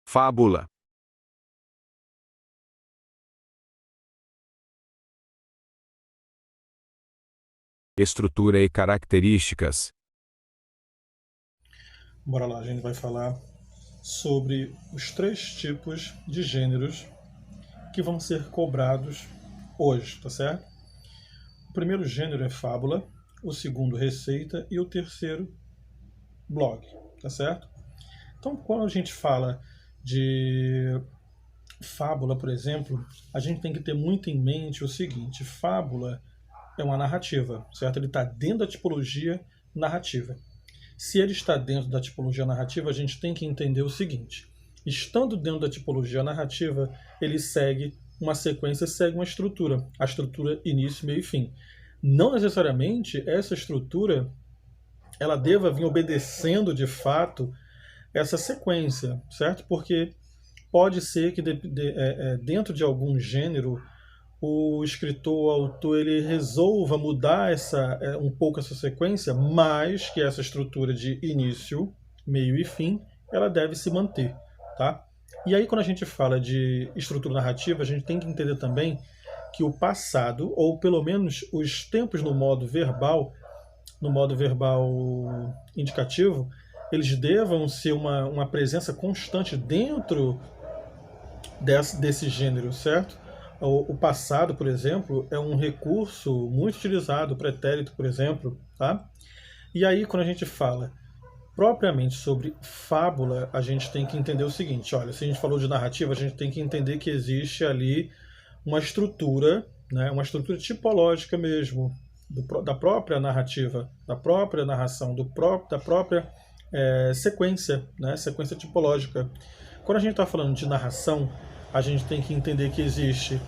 Fábula. Estrutura e características. Bora lá, a gente vai falar sobre os 3 tipos de gêneros que vão ser cobrados hoje, tá certo? O primeiro gênero é fábula, o segundo receita e o terceiro blog, tá certo? Então, quando a gente fala de fábula, por exemplo, a gente tem que ter muito em mente o seguinte: fábula é uma narrativa, certo? Ele está dentro da tipologia narrativa. Se ele está dentro da tipologia narrativa, a gente tem que entender o seguinte: estando dentro da tipologia narrativa, ele segue uma sequência, segue uma estrutura, a estrutura início, meio e fim. Não necessariamente essa estrutura ela deva vir obedecendo de fato essa sequência, certo? Porque pode ser que dentro de algum gênero o escritor, o autor, ele resolva mudar um pouco essa sequência, mas que essa estrutura de início, meio e fim, ela deve se manter, tá? E aí quando a gente fala de estrutura narrativa, a gente tem que entender também que o passado, ou pelo menos os tempos no modo verbal indicativo, eles devam ser uma presença constante dentro desse gênero, certo? O passado, por exemplo, é um recurso muito utilizado, o pretérito, por exemplo, tá? E aí, quando a gente fala propriamente sobre fábula, a gente tem que entender o seguinte: olha, se a gente falou de narrativa, a gente tem que entender que existe ali uma estrutura, né, uma estrutura tipológica mesmo, da própria narrativa, da própria narração, da própria sequência, né, sequência tipológica. Quando a gente está falando de narração, a gente tem que entender que existe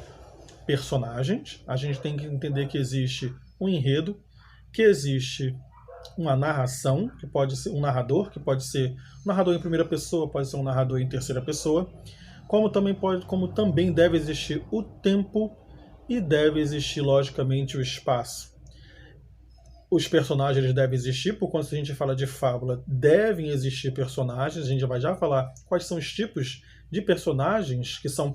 personagens, a gente tem que entender que existe um enredo, que existe uma narração, que pode ser um narrador, que pode ser um narrador em primeira pessoa, pode ser um narrador em terceira pessoa, como também deve existir o tempo e deve existir, logicamente, o espaço. Os personagens devem existir, por quando a gente fala de fábula, devem existir personagens, a gente vai já falar quais são os tipos de personagens que são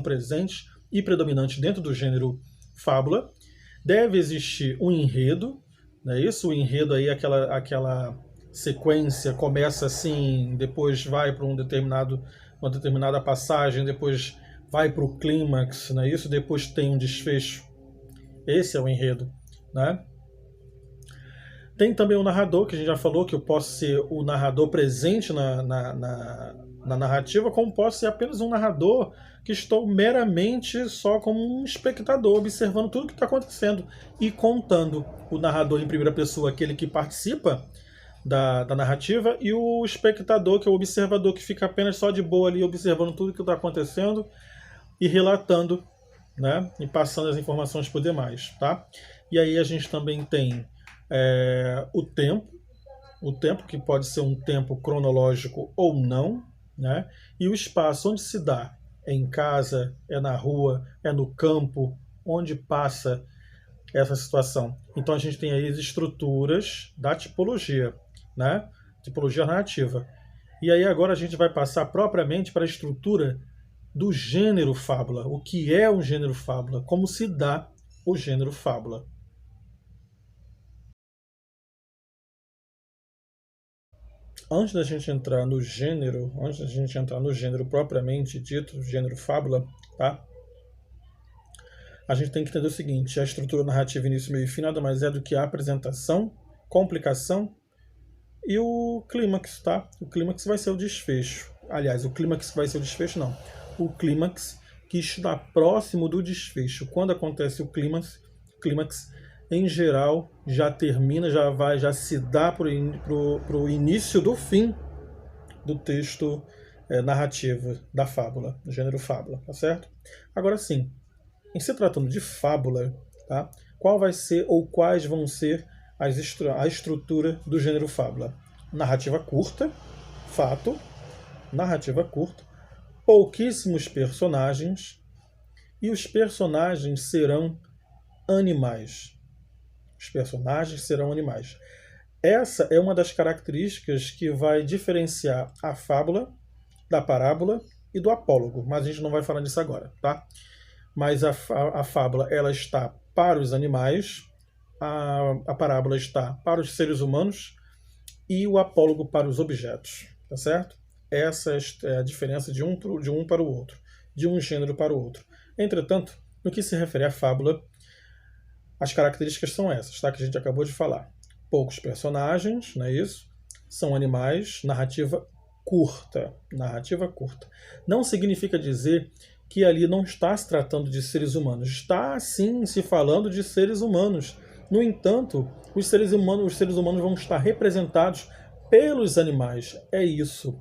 presentes e predominantes dentro do gênero fábula. Deve existir um enredo, não é isso? O enredo aí, aquela sequência começa assim, depois vai para uma determinada passagem, depois vai para o clímax, não é isso? Depois tem um desfecho. Esse é o enredo, né? Tem também o narrador, que a gente já falou, que eu posso ser o narrador presente na narrativa, como posso ser apenas um narrador que estou meramente só como um espectador, observando tudo que está acontecendo e contando. O narrador em primeira pessoa, aquele que participa da narrativa, e o espectador, que é o observador, que fica apenas só de boa ali, observando tudo que está acontecendo e relatando, né, e passando as informações para os demais. Tá? E aí a gente também tem o tempo que pode ser um tempo cronológico ou não, né? E o espaço onde se dá, é em casa, é na rua, é no campo, onde passa essa situação. Então a gente tem aí as estruturas da tipologia, né? Tipologia narrativa. E aí agora a gente vai passar propriamente para a estrutura do gênero fábula. O que é um gênero fábula? Como se dá o gênero fábula? Antes da gente entrar no gênero propriamente dito, gênero fábula, tá? A gente tem que entender o seguinte: a estrutura narrativa início, meio e fim nada mais é do que a apresentação, complicação e o clímax, tá? O clímax vai ser o desfecho. Aliás, o clímax vai ser o desfecho, não. O clímax que está próximo do desfecho. Quando acontece o clímax em geral já termina, já se dá para o início do fim do texto narrativo da fábula, do gênero fábula, tá certo? Agora sim, em se tratando de fábula, tá? Qual vai ser ou quais vão ser a estrutura do gênero fábula? Narrativa curta, fato, narrativa curta, pouquíssimos personagens e os personagens serão animais. Os personagens serão animais. Essa é uma das características que vai diferenciar a fábula da parábola e do apólogo, mas a gente não vai falar disso agora, tá? Mas a fábula ela está para os animais, a parábola está para os seres humanos e o apólogo para os objetos, tá certo? Essa é a diferença de um para o outro, de um gênero para o outro. Entretanto, no que se refere à fábula, as características são essas, tá? Que a gente acabou de falar. Poucos personagens, não é isso? São animais, narrativa curta. Narrativa curta. Não significa dizer que ali não está se tratando de seres humanos. Está, sim, se falando de seres humanos. No entanto, os seres humanos vão estar representados pelos animais. É isso.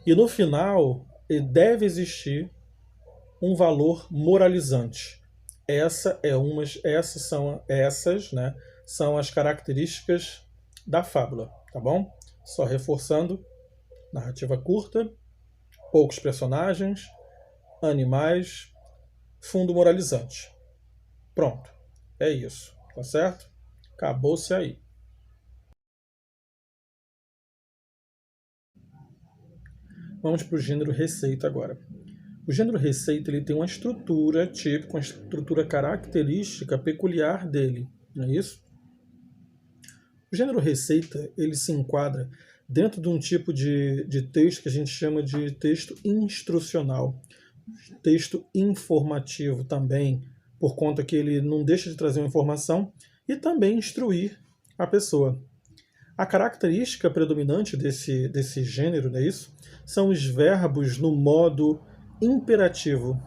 E no final, deve existir um valor moralizante. Essas são as características da fábula, tá bom? Só reforçando, narrativa curta, poucos personagens, animais, fundo moralizante. Pronto, é isso, tá certo? Acabou-se aí. Vamos para o gênero receita agora. O gênero receita ele tem uma estrutura típica, uma estrutura característica peculiar dele, não é isso? O gênero receita ele se enquadra dentro de um tipo de texto que a gente chama de texto instrucional, texto informativo também, por conta que ele não deixa de trazer uma informação e também instruir a pessoa. A característica predominante desse gênero, não é isso? São os verbos no modo imperativo.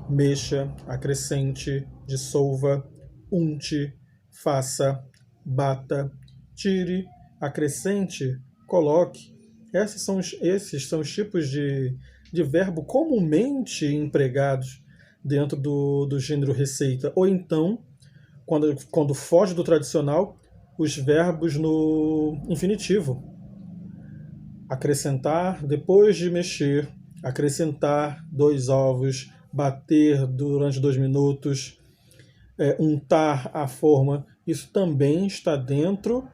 Mexa, acrescente, dissolva, unte, faça, bata, tire, acrescente, coloque. Esses são os tipos de verbo comumente empregados dentro do gênero receita. Ou então, quando foge do tradicional, os verbos no infinitivo. Acrescentar depois de mexer, acrescentar 2 ovos, bater durante 2 minutos, untar a forma. Isso também está dentro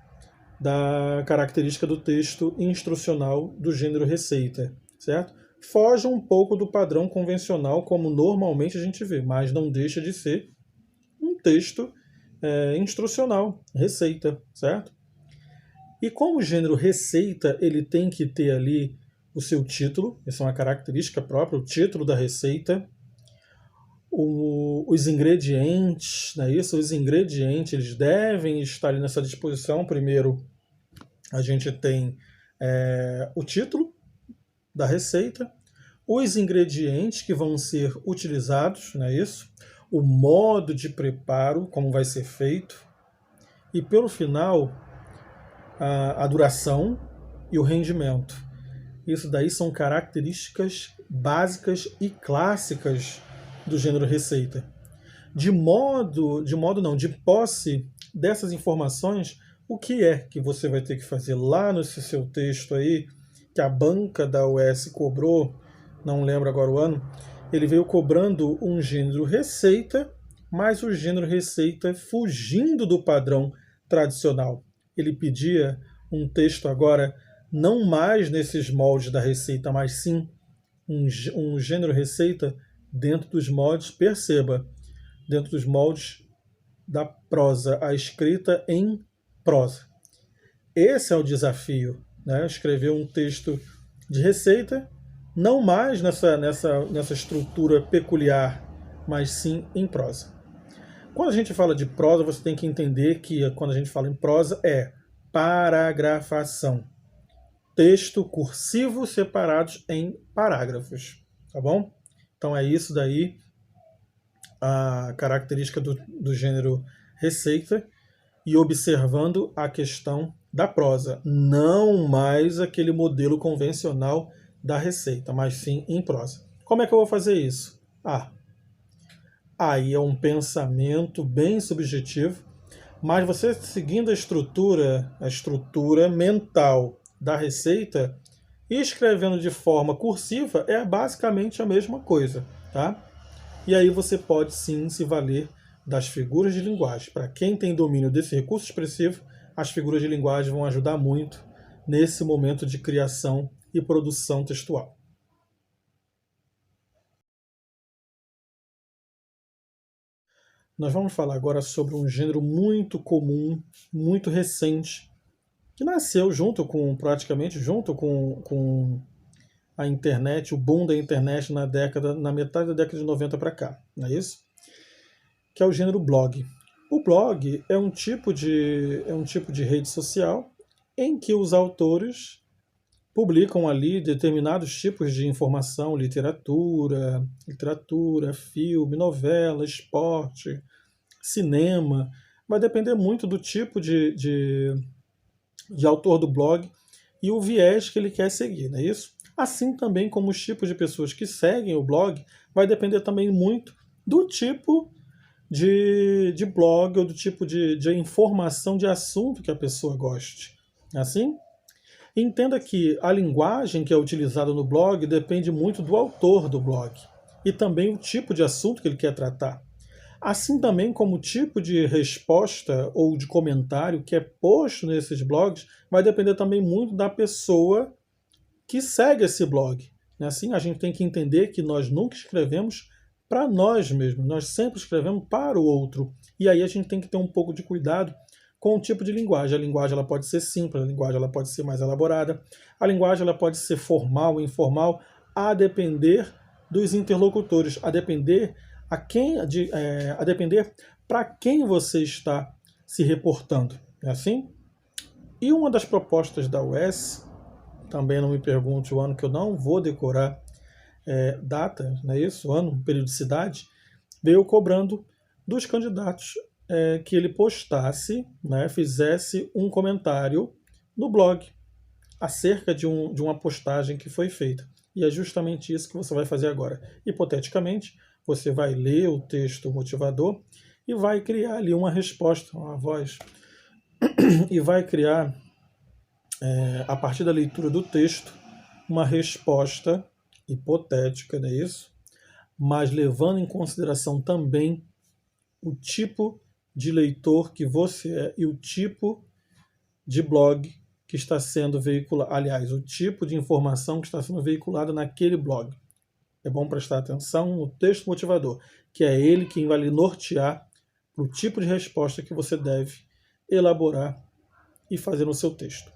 da característica do texto instrucional do gênero receita, certo? Foge um pouco do padrão convencional como normalmente a gente vê, mas não deixa de ser um texto instrucional, receita, certo? E como o gênero receita, ele tem que ter ali o seu título, essa é uma característica própria, o título da receita, os ingredientes, não é isso? Os ingredientes eles devem estar ali nessa disposição. Primeiro, a gente tem o título da receita, os ingredientes que vão ser utilizados, não é isso? O modo de preparo, como vai ser feito, e pelo final, a duração e o rendimento. Isso daí são características básicas e clássicas do gênero receita. De posse dessas informações, o que é que você vai ter que fazer lá no seu texto aí, que a banca da UES cobrou, não lembro agora o ano, ele veio cobrando um gênero receita, mas o gênero receita fugindo do padrão tradicional. Ele pedia um texto agora não mais nesses moldes da receita, mas sim um gênero receita dentro dos moldes, perceba, dentro dos moldes da prosa, a escrita em prosa. Esse é o desafio, né? Escrever um texto de receita, não mais nessa estrutura peculiar, mas sim em prosa. Quando a gente fala de prosa, você tem que entender que quando a gente fala em prosa é paragrafação. Texto cursivo separados em parágrafos, tá bom? Então é isso daí, a característica do gênero receita, e observando a questão da prosa, não mais aquele modelo convencional da receita, mas sim em prosa. Como é que eu vou fazer isso? Aí é um pensamento bem subjetivo, mas você seguindo a estrutura mental da receita e escrevendo de forma cursiva é basicamente a mesma coisa, tá? E aí você pode sim se valer das figuras de linguagem. Para quem tem domínio desse recurso expressivo, as figuras de linguagem vão ajudar muito nesse momento de criação e produção textual. Nós vamos falar agora sobre um gênero muito comum, muito recente, que nasceu praticamente junto com a internet, o boom da internet na metade da década de 90 para cá, não é isso? Que é o gênero blog. O blog é um tipo de rede social em que os autores publicam ali determinados tipos de informação, literatura, filme, novela, esporte, cinema. Vai depender muito do tipo de autor do blog e o viés que ele quer seguir, não é isso? Assim também como os tipos de pessoas que seguem o blog, vai depender também muito do tipo de blog ou do tipo de informação de assunto que a pessoa goste. Assim, entenda que a linguagem que é utilizada no blog depende muito do autor do blog e também o tipo de assunto que ele quer tratar. Assim também como o tipo de resposta ou de comentário que é posto nesses blogs vai depender também muito da pessoa que segue esse blog. Assim, a gente tem que entender que nós nunca escrevemos para nós mesmos, nós sempre escrevemos para o outro. E aí a gente tem que ter um pouco de cuidado com o tipo de linguagem. A linguagem ela pode ser simples, a linguagem ela pode ser mais elaborada, a linguagem ela pode ser formal, informal, a depender dos interlocutores, a depender para quem você está se reportando. É assim? E uma das propostas da UES, também não me pergunte o ano que eu não vou decorar data, não é isso? Ano, periodicidade, veio cobrando dos candidatos que ele postasse, né, fizesse um comentário no blog acerca de uma postagem que foi feita. E é justamente isso que você vai fazer agora. Hipoteticamente, você vai ler o texto motivador e vai criar ali uma resposta, uma voz, e vai criar, a partir da leitura do texto, uma resposta hipotética, não é isso? Mas levando em consideração também o tipo de leitor que você é e o tipo de blog que está sendo veiculado, aliás, o tipo de informação que está sendo veiculada naquele blog. É bom prestar atenção no texto motivador, que é ele quem vai lhe nortear o tipo de resposta que você deve elaborar e fazer no seu texto.